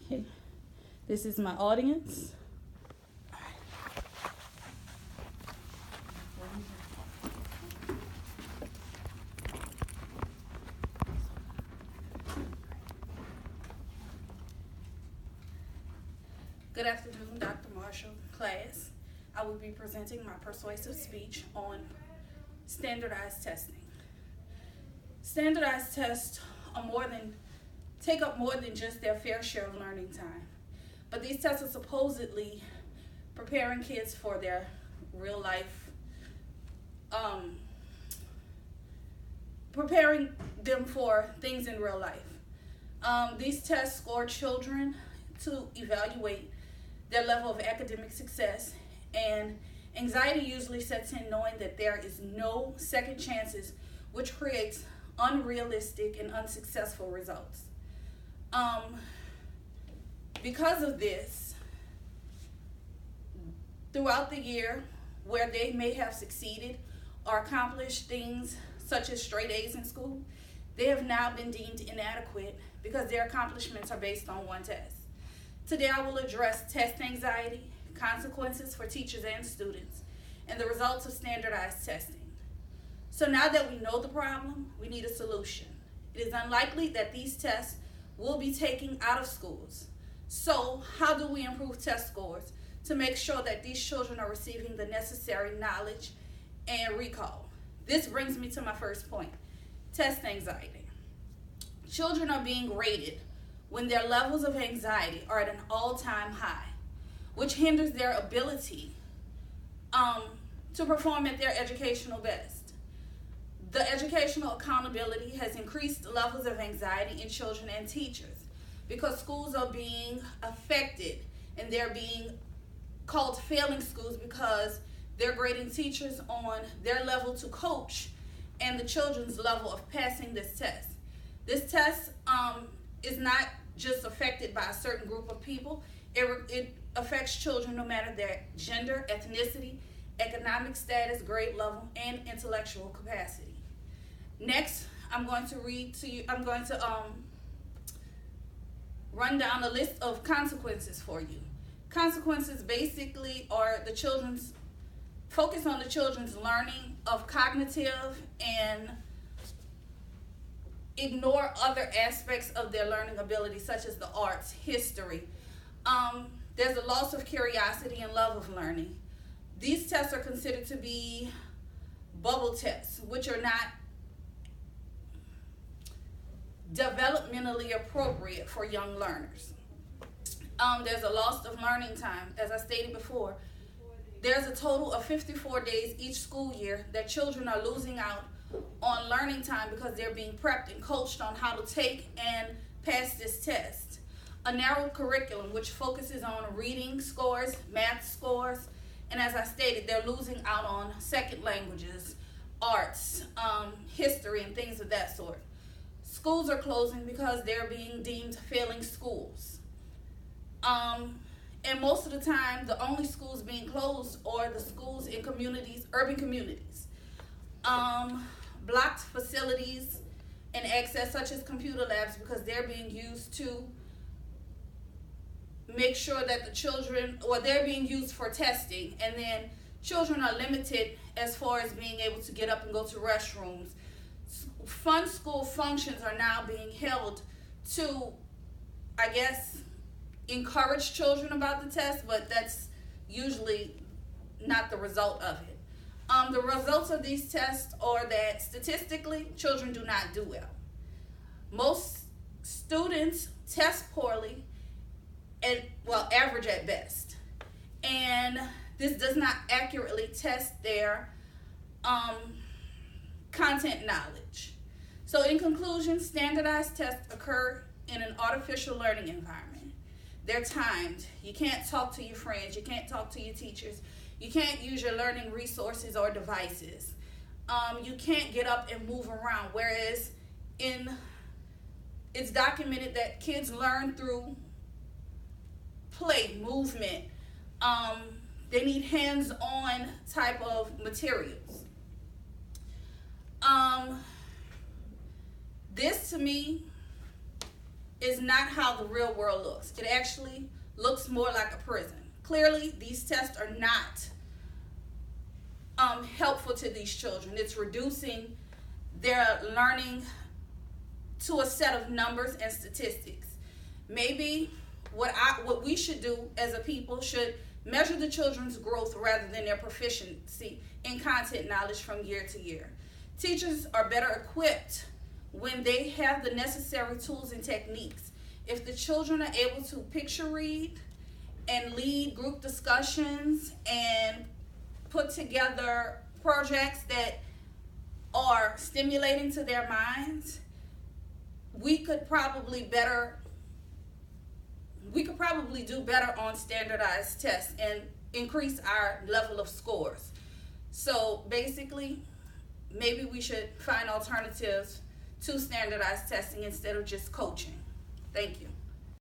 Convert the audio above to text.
Okay, this is my audience. Good afternoon, Dr. Marshall, class. I will be presenting my persuasive speech on standardized testing. Standardized tests take up more than just their fair share of learning time. But these tests are supposedly preparing kids for their real life, preparing them for things in real life. These tests score children to evaluate their level of academic success, and anxiety usually sets in knowing that there is no second chances, which creates unrealistic and unsuccessful results. Because of this, throughout the year, where they may have succeeded or accomplished things such as straight A's in school, they have now been deemed inadequate because their accomplishments are based on one test. Today I will address test anxiety, consequences for teachers and students, and the results of standardized testing. So now that we know the problem, we need a solution. It is unlikely that these tests will be taken out of schools. So how do we improve test scores to make sure that these children are receiving the necessary knowledge and recall? This brings me to my first point, test anxiety. Children are being rated when their levels of anxiety are at an all-time high, which hinders their ability to perform at their educational best. The educational accountability has increased levels of anxiety in children and teachers because schools are being affected and they're being called failing schools because they're grading teachers on their level to coach and the children's level of passing this test. This test is not just affected by a certain group of people. It affects children no matter their gender, ethnicity, economic status, grade level, and intellectual capacity. Next, I'm going to run down a list of consequences for you. Consequences basically are focus on the children's learning of cognitive and ignore other aspects of their learning ability, such as the arts, history. There's a loss of curiosity and love of learning. These tests are considered to be bubble tests, which are not developmentally appropriate for young learners. There's a loss of learning time. As I stated before, there's a total of 54 days each school year that children are losing out on learning time because they're being prepped and coached on how to take and pass this test. A narrow curriculum which focuses on reading scores, math scores, and as I stated, they're losing out on second languages, arts, history, and things of that sort. Schools are closing because they're being deemed failing schools. And most of the time, the only schools being closed are the schools in communities, urban communities. Blocked facilities and access such as computer labs because they're being used to make sure that the children, or they're being used for testing, and then children are limited as far as being able to get up and go to restrooms. Fun school functions are now being held to, I guess, encourage children about the test, but that's usually not the result of it. The results of these tests are that statistically, children do not do well. Most students test poorly and, average at best. And this does not accurately test their content knowledge. So in conclusion, standardized tests occur in an artificial learning environment. They're timed. You can't talk to your friends. You can't talk to your teachers. You can't use your learning resources or devices. You can't get up and move around. Whereas it's documented that kids learn through play, movement. They need hands-on type of materials. This to me is not how the real world looks. It actually looks more like a prison. Clearly, these tests are not helpful to these children. It's reducing their learning to a set of numbers and statistics. Maybe what we should do as a people should measure the children's growth rather than their proficiency in content knowledge from year to year. Teachers are better equipped when they have the necessary tools and techniques. If the children are able to picture read and lead group discussions and put together projects that are stimulating to their minds, we could probably do better on standardized tests and increase our level of scores. So basically, maybe we should find alternatives to standardized testing instead of just coaching. Thank you.